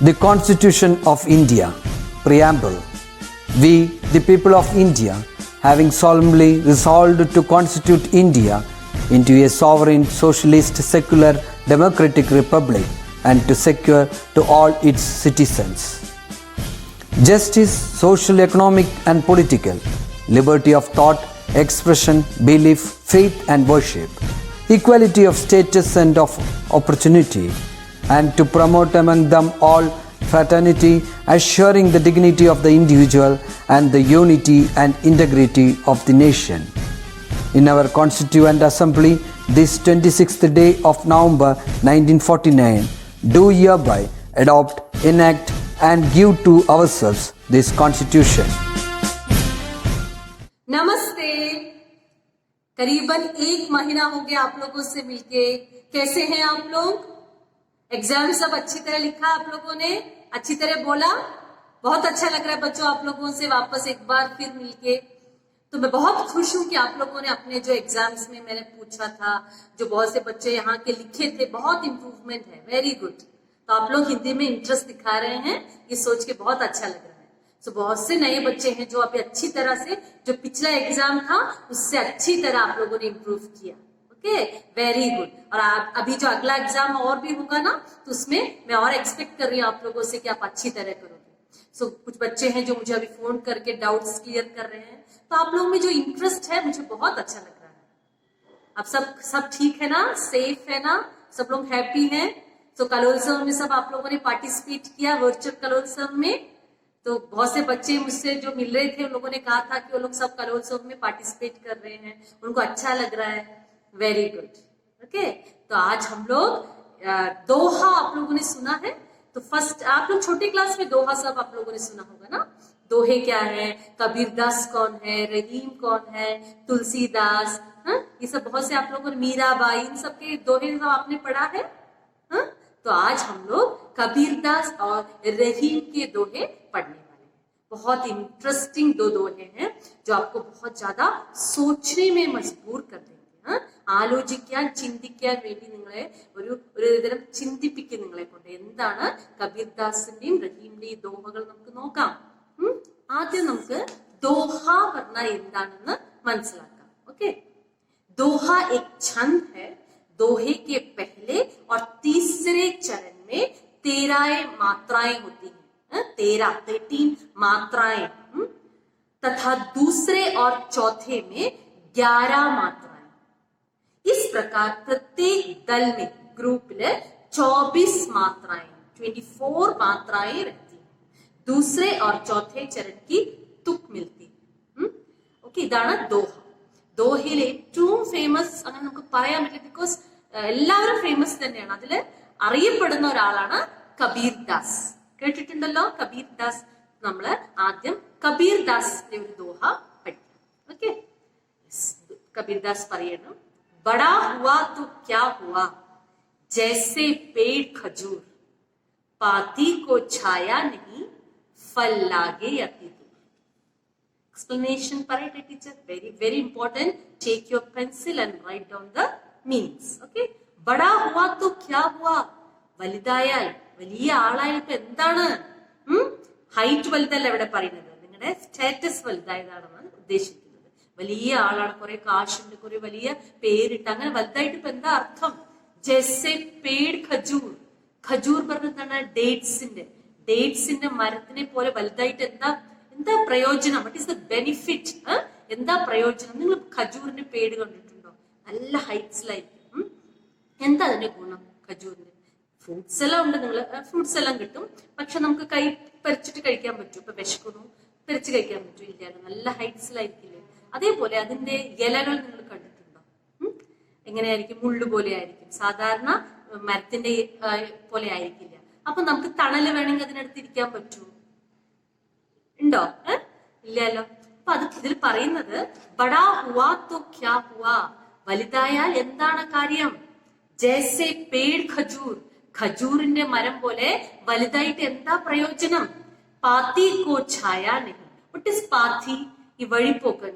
The Constitution of India, Preamble. We, the people of India, having solemnly resolved to constitute India into a sovereign, socialist, secular, democratic republic and to secure to all its citizens justice, social, economic and political, liberty of thought, expression, belief, faith and worship, equality of status and of opportunity, and to promote among them all fraternity, assuring the dignity of the individual and the unity and integrity of the nation. In our Constituent Assembly, this 26th day of November 1949, do hereby adopt, enact and give to ourselves this Constitution. नमस्ते। करीबन 1 महीना हो गया आप लोगों से मिलके। कैसे हैं आप लोग? एग्जाम सब अच्छी तरह लिखा आप लोगों ने? अच्छी तरह बोला? बहुत अच्छा लग रहा है बच्चों आप लोगों से वापस एक बार फिर मिलके। तो मैं बहुत खुश हूं कि आप लोगों ने अपने जो एग्जाम्स में मैंने पूछा था, जो बहुत से बच्चे यहाँ के लिखे थे, बहुत इंप्रूवमेंट है, वेरी गुड। तो आप लोग हिंदी में इंटरेस्ट दिखा रहे हैं, ये सोच के बहुत अच्छा लग रहा है। तो बहुत से नए बच्चे हैं जो अभी अच्छी तरह से, जो पिछला एग्जाम था उससे अच्छी तरह आप लोगों ने इम्प्रूव किया। Okay, very good. और आप अभी जो अगला एग्जाम और भी होगा ना, तो उसमें मैं और एक्सपेक्ट कर रही हूँ आप लोगों से कि आप अच्छी तरह करोगे। कुछ बच्चे हैं जो मुझे अभी फोन करके डाउट्स क्लियर कर रहे हैं, तो आप लोगों में जो इंटरेस्ट है मुझे बहुत अच्छा लग रहा है। आप सब ठीक है ना? सेफ है ना? सब लोग हैप्पी हैं? तो कलोत्सव में सब आप लोगों ने पार्टिसिपेट किया, वर्चुअल कलोत्सव में। तो बहुत से बच्चे मुझसे जो मिल रहे थे उन लोगों ने कहा था कि वो लोग सब कलोत्सव में पार्टिसिपेट कर रहे हैं, उनको अच्छा लग रहा है। Very good. ओके, तो आज हम लोग दोहा आप लोगों ने सुना है। तो फर्स्ट आप लोग छोटी क्लास में दोहा सब आप लोगों ने सुना होगा ना। दोहे क्या है, कबीरदास कौन है, रहीम कौन है, तुलसीदास, ये सब बहुत से आप लोगों ने, मीराबाई, इन सबके दोहे सब आपने पढ़ा है। तो आज हम लोग कबीरदास और रहीम के दोहे पढ़ने वाले हैं। बहुत इंटरेस्टिंग 2 दोहे हैं जो आपको बहुत ज्यादा सोचने में मजबूर कर देंगे। ആലോചിക്കാൻ, ചിന്തിക്കാൻ വേണ്ടി നിങ്ങളെ ഒരു തരം ചിന്തിപ്പിക്കും നിങ്ങളെ കൊണ്ട്। എന്താണ് കബീർദാസിന്റെയും റഹീമിന്റെയും ദോഹകൾ നമുക്ക് നോക്കാം। ആദ്യം നമുക്ക് ദോഹ പറഞ്ഞാൽ എന്താണെന്ന് മനസ്സിലാക്കാം। ഓക്കെ, दोहा एक छंद है। दोहे के पहले और तीसरे चरण में 13 मात्राएं होती हैं, 13 मात्राएं, तथा दूसरे और चौथे में 11 मात्राएं। इस प्रकार प्रत्येक दल में, ग्रुप में 24 मात्राएं, 24 मात्राएं रहती हैं। दूसरे और चौथे चरण की तुक मिलती है। ओके, इതാണ് दोहा। ദോഹയിൽ ഏറ്റവും ഫേമസ് അങ്ങനെ നമുക്ക് പറയാൻ പറ്റില്ല, ബിക്കോസ് എല്ലാവരും ഫേമസ് തന്നെയാണ്. അതിൽ അറിയപ്പെടുന്ന ഒരാളാണ് കബീർദാസ്. കേട്ടിട്ടുണ്ടല്ലോ കബീർദാസ്. നമ്മൾ ആദ്യം കബീർദാസിന്റെ ഒരു ദോഹ പഠിക്കാം. ഓക്കെ, കബീർദാസ് പറയണം, ബടാ ഹുവാ तो क्या हुआ, जैसे पेड़ खजूर, पाती को छाया नहीं, फल लागे अति दूर. Explanation parayate teacher, very very important. Take your pencil and write down the meanings. Okay, बड़ा हुआ तो क्या हुआ, വലുതായാൽ, വലിയ ആളായാൽ ഇപ്പൊ എന്താണ്? ഹൈറ്റ് വലുതല്ല ഇവിടെ പറയുന്നത്, നിങ്ങളുടെ സ്റ്റാറ്റസ് വലുതായതാണെന്നാണ് ഉദ്ദേശിക്കുന്നത്. വലിയ ആളാണ്, കുറെ കാശുണ്ട്, കുറെ വലിയ പേരിട്ട്, അങ്ങനെ വലുതായിട്ട് ഇപ്പൊ എന്താ അർത്ഥം? ജെസെ പേട് ഖജൂർ. ഖജൂർ പറഞ്ഞതാണ് ഡേറ്റ്സിന്റെ മരത്തിനെ പോലെ വലുതായിട്ട് എന്താ പ്രയോജനം? What is the benefit? എന്താ പ്രയോജനം? നിങ്ങൾ ഖജൂറിന്റെ പേട് കണ്ടിട്ടുണ്ടോ? നല്ല ഹൈറ്റ്സിലായിരിക്കും. എന്താ അതിന്റെ ഗുണം ഖജൂറിന്റെ? ഫ്രൂട്ട്സ് എല്ലാം ഉണ്ട്, നിങ്ങൾ ഫ്രൂട്ട്സ് എല്ലാം കിട്ടും, പക്ഷെ നമുക്ക് പറിച്ചിട്ട് കഴിക്കാൻ പറ്റും. ഇപ്പൊ വിശക്കുന്നു, പറിച്ച് കഴിക്കാൻ പറ്റും? ഇല്ലല്ലോ, നല്ല ഹൈറ്റ്സിലായിരിക്കില്ലേ? അതേപോലെ അതിന്റെ ഇലകൾ നിങ്ങൾ കണ്ടിട്ടുണ്ടോ? എങ്ങനെയായിരിക്കും? മുള്ളു പോലെ ആയിരിക്കും, സാധാരണ മരത്തിന്റെ പോലെ ആയിരിക്കില്ല. അപ്പൊ നമുക്ക് തണല് വേണമെങ്കിൽ അതിനടുത്ത് ഇരിക്കാൻ പറ്റുമോ? ഉണ്ടോ? ഇല്ലല്ലോ. അപ്പൊ അത് ഇതിൽ പറയുന്നത് ബടാ ഹുവാ तो क्या हुआ, വലുതായാൽ എന്താണ് കാര്യം? ജൈസെ പേട് ഖജൂർ, ഖജൂറിന്റെ മരം പോലെ വലുതായിട്ട് എന്താ പ്രയോജനം? പാത്തി കോ ഛായ നഹി. വട്ട് ഈസ് പാത്തി? ഈ വഴിപോക്കൻ,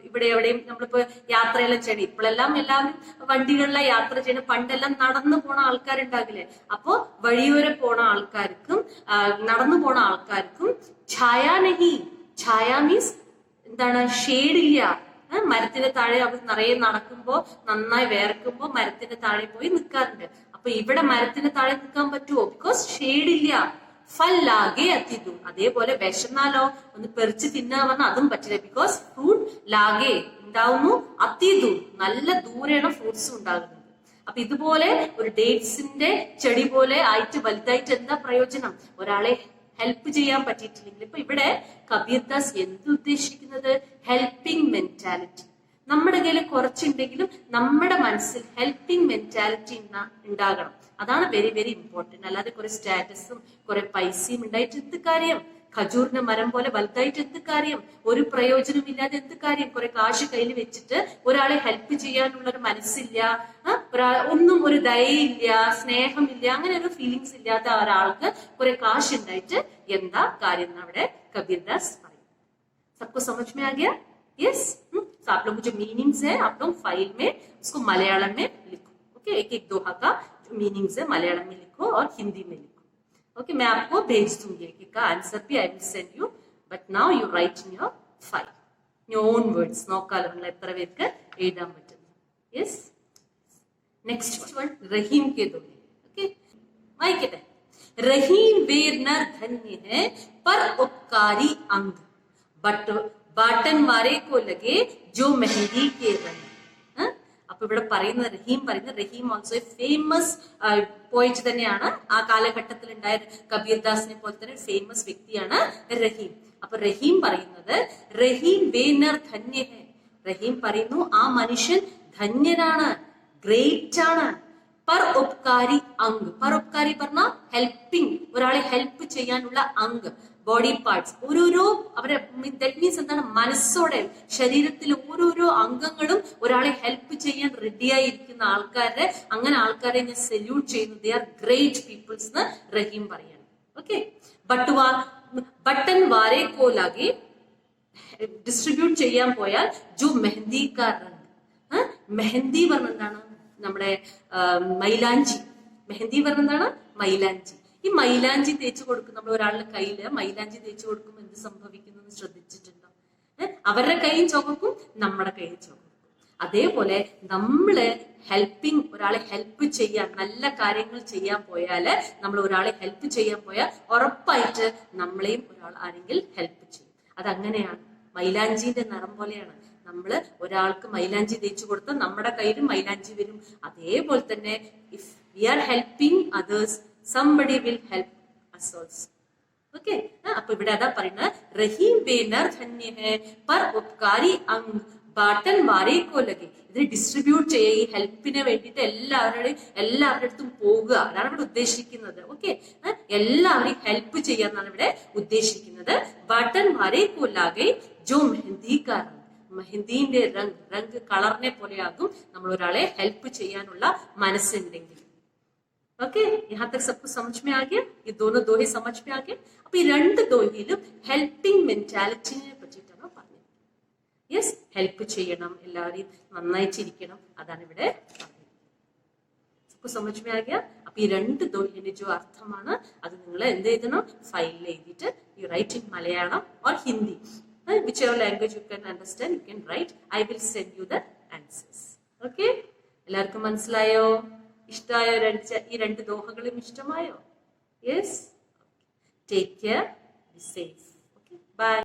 ഇവിടെ എവിടെയും നമ്മളിപ്പോ യാത്രയെല്ലാം ചെയ്യണം. ഇപ്പോഴെല്ലാം എല്ലാവരും വണ്ടികളിലെ യാത്ര ചെയ്യണം. പണ്ടെല്ലാം നടന്നു പോണ ആൾക്കാരുണ്ടാകില്ലേ? അപ്പോ വഴിയോരെ പോണ ആൾക്കാർക്കും നടന്നു പോണ ആൾക്കാർക്കും ഛായ നഹി, ഛായ മീൻസ് എന്താണ്, ഷെയ്ഡില്ല. മരത്തിന്റെ താഴെ അവർ നിറയെ നടക്കുമ്പോ നന്നായി വേർക്കുമ്പോ മരത്തിന്റെ താഴെ പോയി നിൽക്കാറുണ്ട്. അപ്പൊ ഇവിടെ മരത്തിന്റെ താഴെ നിൽക്കാൻ പറ്റുമോ? ബിക്കോസ് ഷെയ്ഡില്ല. ഫൽ ലാഗെ അത്തിദൂർ. അതേപോലെ വിശന്നാലോ ഒന്ന് പെറിച്ച് തിന്നാൻ വന്നാൽ അതും പറ്റില്ല. ബിക്കോസ് ഫ്രൂട്ട് ലാഗെ ഉണ്ടാവുന്നു, അത്തിദൂർ നല്ല ദൂരെയാണ് ഫ്രൂട്ട്സും ഉണ്ടാകുന്നത്. അപ്പൊ ഇതുപോലെ ഒരു ഡേറ്റ്സിന്റെ ചെടി പോലെ ആയിട്ട് വലുതായിട്ട് എന്താ പ്രയോജനം? ഒരാളെ ഹെൽപ്പ് ചെയ്യാൻ പറ്റിയിട്ടില്ലെങ്കിൽ. ഇപ്പൊ ഇവിടെ കബീർദാസ് എന്ത് ഉദ്ദേശിക്കുന്നത്? Helping mentality. നമ്മുടെ കയ്യിൽ കുറച്ചുണ്ടെങ്കിലും നമ്മുടെ മനസ്സിൽ ഹെൽപ്പിംഗ് മെന്റാലിറ്റി ഉണ്ടാകണം. അതാണ് വെരി വെരി ഇമ്പോർട്ടന്റ്. അല്ലാതെ കുറെ സ്റ്റാറ്റസും കുറെ പൈസയും ഉണ്ടായിട്ട് എന്ത് കാര്യം? ഖജൂറിന്റെ മരം പോലെ വലുതായിട്ട് എന്ത് കാര്യം? ഒരു പ്രയോജനം ഇല്ലാതെ എന്ത് കാര്യം? കുറെ കാശ് കയ്യിൽ വെച്ചിട്ട് ഒരാളെ ഹെൽപ്പ് ചെയ്യാനുള്ള ഒരു മനസ്സില്ല, ഒന്നും ഒരു ദയയില്ല, സ്നേഹമില്ല, അങ്ങനെ ഒരു ഫീലിങ്സ് ഇല്ലാത്ത ഒരാൾക്ക് കുറെ കാശ് ഉണ്ടായിട്ട് എന്താ കാര്യം എന്ന് അവിടെ കബീർദാസ് പറയും. सबको समझ में आ गया? यस. तो आप लोग जो मीनिंग्स है आप लोग फाइल में उसको मलयालम में लिखो. ओके, एक एक दोहा का जो मीनिंग्स है मलयालम में लिखो और हिंदी में लिखो. ओके, मैं आपको भेज दूंगी एक का आंसर भी. I will send you, but now you right in your file your own words. നോക്കാലോ നിങ്ങൾ എത്ര പേർക്ക് എഴുതാൻ പറ്റുന്നു. യെസ്. നെക്സ്റ്റ് വൺ റഹീം के दोहे. ओके, വായിക്കട്ടെ. रहीम वीर नर धन्य है पर उपकारी अंग, बट बाटन मारे को लगे जो मेहंदी के रंग. അപ്പൊ ഇവിടെ പറയുന്ന റഹീം ഓൾസോ എ ഫേമസ് പോയിറ്റ് തന്നെയാണ്. ആ കാലഘട്ടത്തിൽ ഉണ്ടായ കബീർദാസിനെ പോലെ തന്നെ ഫേമസ് വ്യക്തിയാണ് റഹീം. അപ്പൊ റഹീം പറയുന്നത് റഹീം വേനർ ധന്യ ഹെ. റഹീം പറയുന്നു ആ മനുഷ്യൻ ധന്യനാണ്, ഗ്രേറ്റ് ആണ്. പർ ഉപകാരി അംഗ്. പർ ഉപകാരി പറഞ്ഞ ഹെൽപ്പിംഗ്, ഒരാളെ ഹെൽപ്പ് ചെയ്യാനുള്ള അംഗ്, ബോഡി പാർട്സ്, ഓരോരോ അവരെ ദാറ്റ് മീൻസ് എന്താണ്, മനസ്സോടെ ശരീരത്തിലെ ഓരോരോ അംഗങ്ങളും ഒരാളെ ഹെൽപ്പ് ചെയ്യാൻ റെഡിയായിരിക്കുന്ന ആൾക്കാരെ, അങ്ങനെ ആൾക്കാരെ ഞാൻ സല്യൂട്ട് ചെയ്യുന്നു. ദേ ആർ ഗ്രേറ്റ് പീപ്പിൾസ് എന്ന് റഹീം പറയാണ്. ഓക്കെ, ബട്ടൺ വാരെ കോ ലാഗെ ഡിസ്ട്രിബ്യൂട്ട് ചെയ്യാൻ പോയാൽ ജോ മെഹന്തി കാ റംഗ്. മെഹന്തി പറഞ്ഞ എന്താണ്? നമ്മുടെ മൈലാഞ്ചി. മെഹന്തി പറഞ്ഞ എന്താണ്? മൈലാഞ്ചി. ഈ മൈലാഞ്ചി തേച്ച് കൊടുക്കും നമ്മൾ ഒരാളുടെ കയ്യില് മൈലാഞ്ചി തേച്ച് കൊടുക്കുമ്പോൾ എന്ത് സംഭവിക്കുന്നു ശ്രദ്ധിച്ചിട്ടുണ്ടോ? അവരുടെ കൈയും ചുവക്കും, നമ്മുടെ കൈയും ചുവക്കും. അതേപോലെ നമ്മള് ഹെൽപ്പിംഗ്, ഒരാളെ ഹെൽപ്പ് ചെയ്യാൻ, നല്ല കാര്യങ്ങൾ ചെയ്യാൻ പോയാല്, നമ്മൾ ഒരാളെ ഹെൽപ്പ് ചെയ്യാൻ പോയാൽ ഉറപ്പായിട്ട് നമ്മളെയും ഒരാൾ ആരെങ്കിലും ഹെൽപ്പ് ചെയ്യും. അതങ്ങനെയാണ്. മൈലാഞ്ചിന്റെ നിറം പോലെയാണ്. നമ്മള് ഒരാൾക്ക് മൈലാഞ്ചി തേച്ചു കൊടുത്താൽ നമ്മുടെ കയ്യിലും മൈലാഞ്ചി വരും. അതേപോലെ തന്നെ if we are helping others, somebody will help us also. Okay, അപ്പൊ ഇവിടെ അതാ പറയുന്നത് റഹീം ബേനർ ധന്യ ഹെ പർ ഉപകാരി അംഗ് ബാട്ടൻ മാരേ കോ ലഗെ. ഇത് ഡിസ്ട്രിബ്യൂട്ട് ചെയ്യുക, ഈ ഹെൽപ്പിന് വേണ്ടിയിട്ട് എല്ലാവരുടെ അടുത്തും പോകുക, അതാണ് ഇവിടെ ഉദ്ദേശിക്കുന്നത്. ഓക്കെ, എല്ലാവരെയും ഹെൽപ്പ് ചെയ്യാന്നാണ് ഇവിടെ ഉദ്ദേശിക്കുന്നത്. ബാട്ടൻ മാരേ കോ ലാഗെ ജോ മെഹന്തി കാ റംഗ്. മെഹന്തിന്റെ റംഗ് കളറിനെ പോലെയാകും നമ്മൾ ഒരാളെ ഹെൽപ്പ് ചെയ്യാനുള്ള മനസ്സുണ്ടെങ്കിൽ. ഓക്കെ, यहाँ तक सबको समझ में आ गया? ये दोनों दोहे समझ में आ गए? അപ്പൊ ഈ രണ്ട് ദോഹയിലും ഹെൽപ്പിംഗ് മെന്റാലിറ്റിനെ പറ്റിയിട്ടാണ് പറഞ്ഞത്. യെസ്, ഹെൽപ്പ് ചെയ്യണം, എല്ലാവരെയും നന്നായിട്ടിരിക്കണം, അതാണ് ഇവിടെ പറഞ്ഞത്. सबको समझ में आ गया? അപ്പൊ ഈ രണ്ട് ദോഹിന്റെ जो അർത്ഥമാണ് അത് നിങ്ങൾ എന്ത് എഴുതണം? ഫയലിൽ എഴുതിയിട്ട് you write in Malayalam or Hindi, whichever language you can understand you can write. I will send you the answers. Okay, എല്ലാവർക്കും മനസ്സിലായോ? ഇഷ്ടമായോ? ഈ രണ്ട് ദോഹകളും ഇഷ്ടമായോ? Yes. Take care, be safe. Okay, by.